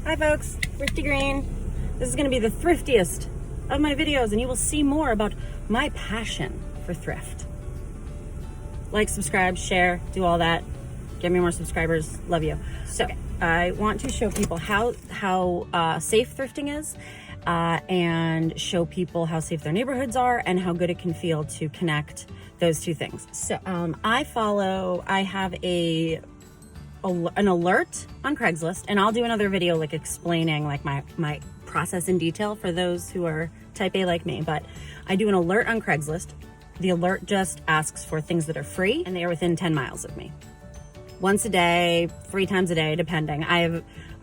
Hi folks, ThriftyGreen. This is going to be the thriftiest of my videos, and you will see more about my passion for thrift. Like, subscribe, share, do all that. Get me more subscribers. Love you. So, I want to show people how safe thrifting is, and show people how safe their neighborhoods are and how good it can feel to connect those two things. So, I have an alert on Craigslist, and I'll do another video like explaining like my process in detail for those who are type A like me. But I do an alert on Craigslist. The alert just asks for things that are free and they are within 10 miles of me. Once a day, 3 times a day, depending.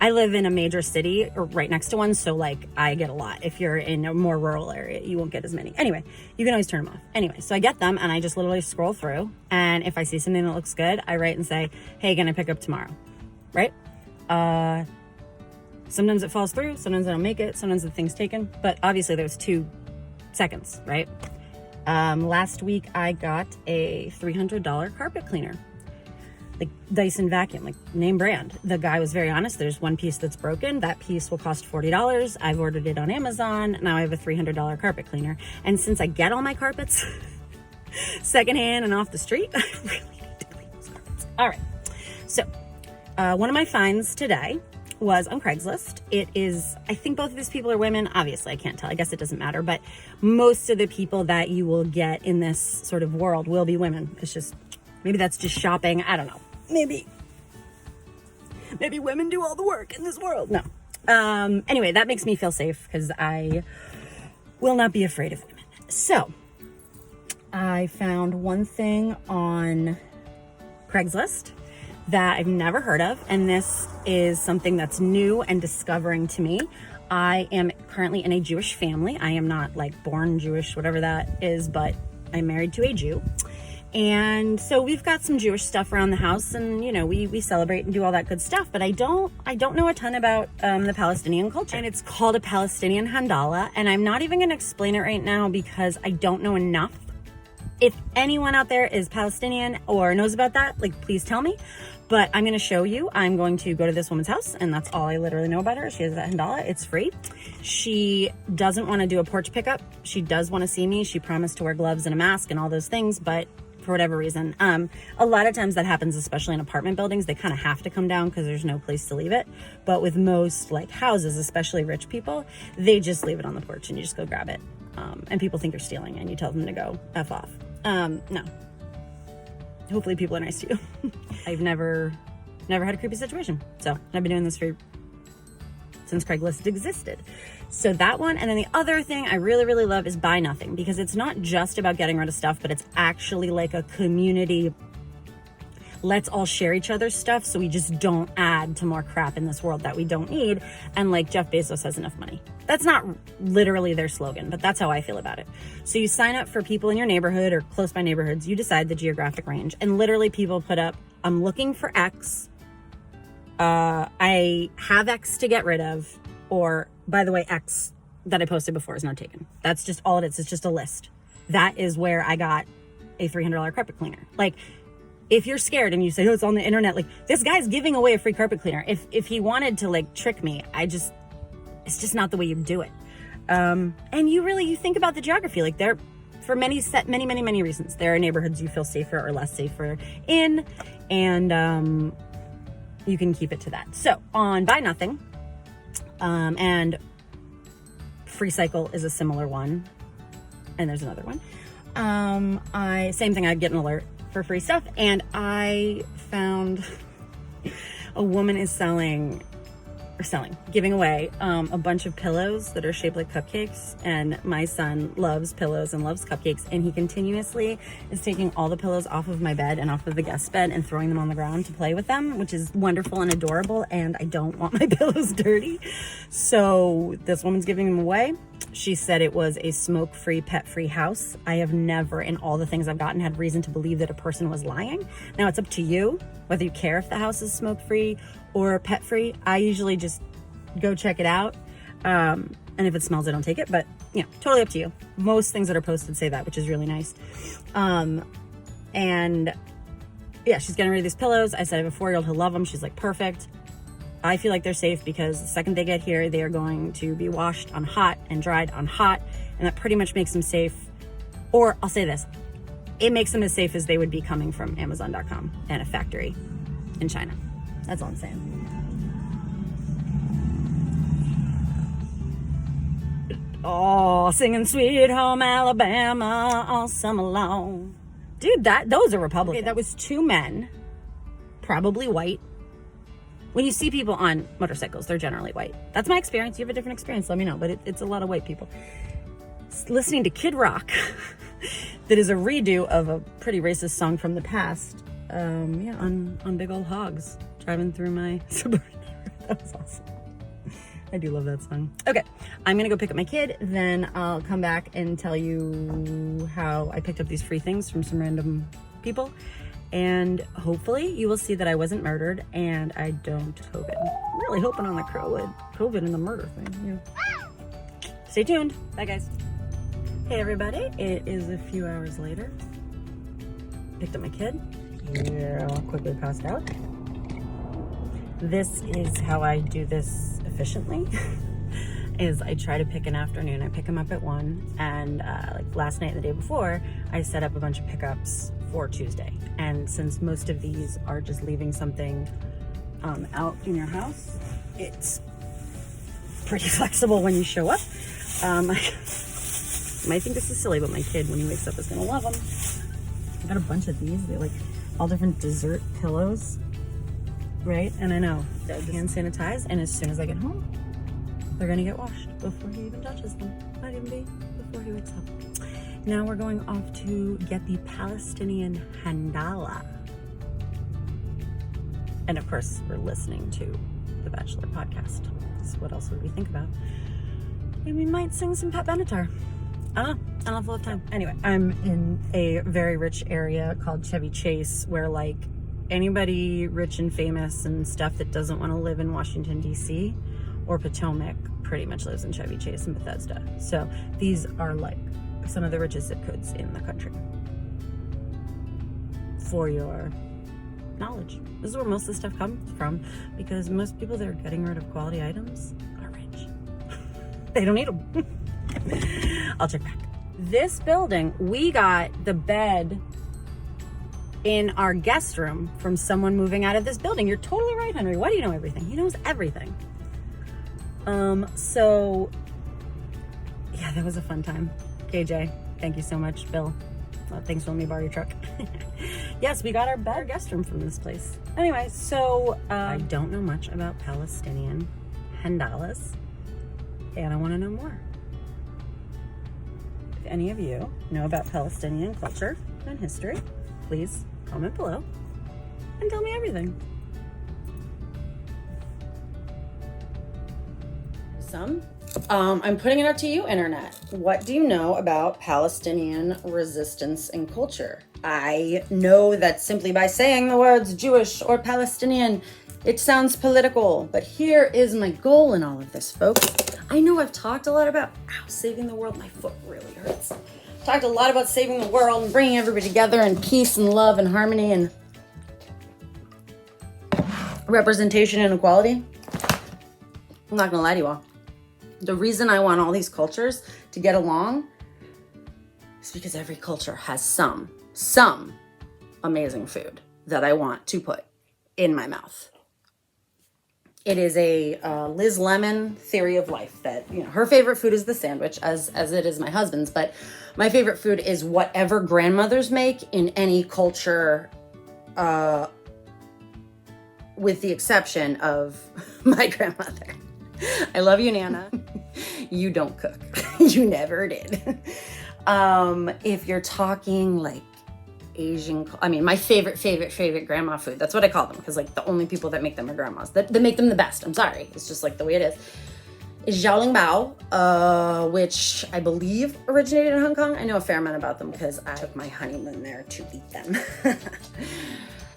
I live in a major city or right next to one, so like I get a lot. If you're in a more rural area, you won't get as many. Anyway, you can always turn them off. Anyway, so I get them and I just literally scroll through, and if I see something that looks good, I write and say, hey, can I pick up tomorrow? Right? Sometimes it falls through, sometimes I don't make it, sometimes the thing's taken, but obviously there's 2 seconds, right? Last week I got a $300 carpet cleaner. Like Dyson vacuum, like name brand. The guy was very honest. There's one piece that's broken. That piece will cost $40. I've ordered it on Amazon. Now I have a $300 carpet cleaner. And since I get all my carpets secondhand and off the street, I really need to clean those carpets. All right. So one of my finds today was on Craigslist. It is, I think both of these people are women. Obviously, I can't tell. I guess it doesn't matter. But most of the people that you will get in this sort of world will be women. It's just, maybe that's just shopping. I don't know. Maybe women do all the work in this world. No. Anyway, that makes me feel safe because I will not be afraid of women. So I found one thing on Craigslist that I've never heard of, and this is something that's new and discovering to me. I am currently in a Jewish family. I am not like born Jewish, whatever that is, but I'm married to a Jew. And so we've got some Jewish stuff around the house, and you know, we celebrate and do all that good stuff, but I don't know a ton about the Palestinian culture. And it's called a Palestinian Handala, and I'm not even gonna explain it right now because I don't know enough. If anyone out there is Palestinian or knows about that, like, please tell me. But I'm gonna show you. I'm going to go to this woman's house, and that's all I literally know about her. She has that Handala, it's free. She doesn't wanna do a porch pickup. She does wanna see me. She promised to wear gloves and a mask and all those things, but for whatever reason, a lot of times that happens, especially in apartment buildings. They kind of have to come down because there's no place to leave it. But with most like houses, especially rich people, they just leave it on the porch and you just go grab it. And people think you're stealing and you tell them to go F off. No. Hopefully people are nice to you. I've never had a creepy situation. So I've been doing this since Craigslist existed. So that one, and then the other thing I really, really love is Buy Nothing, because it's not just about getting rid of stuff, but it's actually like a community. Let's all share each other's stuff so we just don't add to more crap in this world that we don't need. And like Jeff Bezos has enough money. That's not literally their slogan, but that's how I feel about it. So you sign up for people in your neighborhood or close by neighborhoods, you decide the geographic range, and literally people put up, I'm looking for X. I have X to get rid of, or by the way, X that I posted before is not taken. That's just all it is. It's just a list. That is where I got a $300 carpet cleaner. Like, if you're scared and you say, oh, it's on the internet, like, this guy's giving away a free carpet cleaner. If he wanted to like trick me, it's just not the way you do it. And you think about the geography, like there, for many reasons, there are neighborhoods you feel safer or less safer in, and you can keep it to that. So on Buy Nothing, and Free Cycle is a similar one, and there's another one. Same thing, I'd get an alert for free stuff, and I found a woman is giving away a bunch of pillows that are shaped like cupcakes, and my son loves pillows and loves cupcakes, and he continuously is taking all the pillows off of my bed and off of the guest bed and throwing them on the ground to play with them, which is wonderful and adorable, and I don't want my pillows dirty. So this woman's giving them away. She said it was a smoke-free, pet-free house. I have never, in all the things I've gotten, had reason to believe that a person was lying. Now, it's up to you whether you care if the house is smoke-free or pet-free. I usually just go check it out. And if it smells, I don't take it. But, you know, totally up to you. Most things that are posted say that, which is really nice. And, yeah, she's getting rid of these pillows. I said I have a 4-year-old who love them. She's like, perfect. I feel like they're safe because the second they get here, they are going to be washed on hot and dried on hot, and that pretty much makes them safe. Or I'll say this, it makes them as safe as they would be coming from Amazon.com and a factory in China. That's all I'm saying. Oh, singing Sweet Home Alabama all summer long. Dude, those are Republicans. Okay, that was 2 men, probably white. When you see people on motorcycles, they're generally white. That's my experience. You have a different experience, let me know. But it's a lot of white people. Listening to Kid Rock, that is a redo of a pretty racist song from the past. On big old hogs, driving through my suburban. That was awesome. I do love that song. Okay, I'm gonna go pick up my kid, then I'll come back and tell you how I picked up these free things from some random people. And hopefully you will see that I wasn't murdered and I don't COVID. I'm really hoping on the COVID and the murder thing. Yeah. Stay tuned. Bye, guys. Hey, everybody. It is a few hours later. Picked up my kid. Yeah, quickly passed out. This is how I do this efficiently. Is I try to pick an afternoon. I pick him up at 1, and like last night and the day before, I set up a bunch of pickups for Tuesday. And since most of these are just leaving something out in your house, it's pretty flexible when you show up. I might think this is silly, but my kid, when he wakes up, is gonna love them. I got a bunch of these. They're like all different dessert pillows, right? And I know they're hand sanitized, and as soon as I get home, they're gonna get washed before he even touches them. Might even be before he wakes up. Now we're going off to get the Palestinian handala. And of course, we're listening to the Bachelor podcast. So what else would we think about? And we might sing some Pat Benatar. I don't know. I don't have a lot of time. Anyway, I'm in a very rich area called Chevy Chase, where like anybody rich and famous and stuff that doesn't want to live in Washington, D.C. or Potomac pretty much lives in Chevy Chase and Bethesda. So these are like some of the richest zip codes in the country. For your knowledge. This is where most of the stuff comes from, because most people that are getting rid of quality items are rich. They don't need them. I'll check back. This building, we got the bed in our guest room from someone moving out of this building. You're totally right, Henry. Why do you know everything? He knows everything. So yeah, that was a fun time. KJ, thank you so much. Bill, thanks for letting me borrow your truck. Yes, we got our guest room from this place. Anyway, so I don't know much about Palestinian handalas, and I want to know more. If any of you know about Palestinian culture and history, please comment below and tell me everything. I'm putting it up to you, internet. What do you know about Palestinian resistance and culture? I know that simply by saying the words Jewish or Palestinian, it sounds political, but here is my goal in all of this, folks. I know I've talked a lot about saving the world. My foot really hurts. Talked a lot about saving the world and bringing everybody together in peace and love and harmony and representation and equality. I'm not gonna lie to you all. The reason I want all these cultures to get along is because every culture has some amazing food that I want to put in my mouth. It is a Liz Lemon theory of life that, you know, her favorite food is the sandwich, as it is my husband's, but my favorite food is whatever grandmothers make in any culture, with the exception of my grandmother. I love you, Nana. You don't cook. You never did. If you're talking like Asian, I mean, my favorite grandma food, that's what I call them, because like the only people that make them are grandmas, that make them the best. I'm sorry. It's just like the way it is xiaolongbao, which I believe originated in Hong Kong. I know a fair amount about them because I took my honeymoon there to eat them.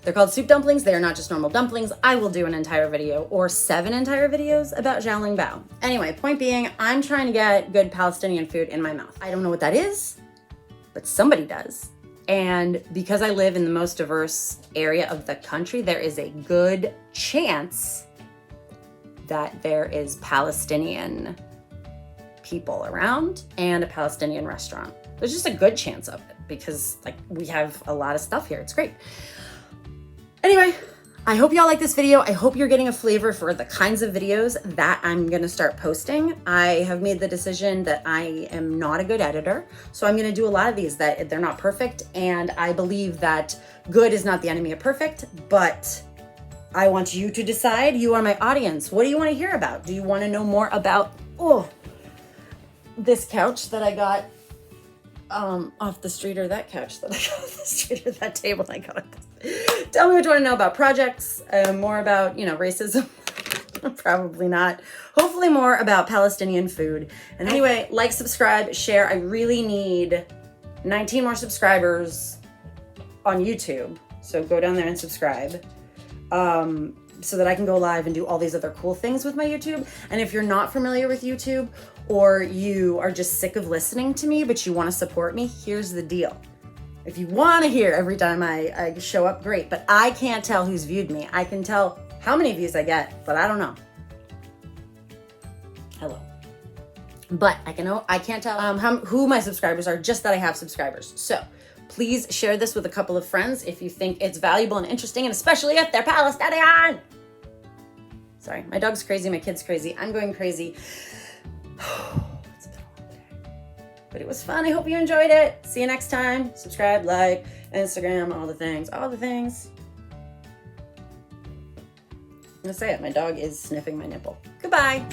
They're called soup dumplings. They are not just normal dumplings. I will do an entire video or 7 entire videos about xiaolongbao. Anyway, point being, I'm trying to get good Palestinian food in my mouth. I don't know what that is, but somebody does. And because I live in the most diverse area of the country, there is a good chance that there is Palestinian people around and a Palestinian restaurant. There's just a good chance of it because like we have a lot of stuff here. It's great. Anyway, I hope y'all like this video. I hope you're getting a flavor for the kinds of videos that I'm gonna start posting. I have made the decision that I am not a good editor, so I'm gonna do a lot of these that they're not perfect, and I believe that good is not the enemy of perfect, but I want you to decide. You are my audience. What do you wanna hear about? Do you wanna know more about, this couch that I got off the street, or that couch that I got off the street, or that table I got? Tell me what you want to know about projects, more about, racism. Probably not. Hopefully more about Palestinian food. And anyway, like, subscribe, share. I really need 19 more subscribers on YouTube. So go down there and subscribe. So that I can go live and do all these other cool things with my YouTube. And if you're not familiar with YouTube, or you are just sick of listening to me, but you want to support me, here's the deal. If you want to hear every time I show up, great. But I can't tell who's viewed me. I can tell how many views I get, but I don't know. Hello. But I can't tell who my subscribers are, just that I have subscribers. So please share this with a couple of friends if you think it's valuable and interesting, and especially if they're Palestinian. Sorry, my dog's crazy, my kid's crazy, I'm going crazy. It's been a long day, but it was fun. I hope you enjoyed it. See you next time. Subscribe, like, Instagram, all the things, all the things. I'm gonna say it, my dog is sniffing my nipple. Goodbye.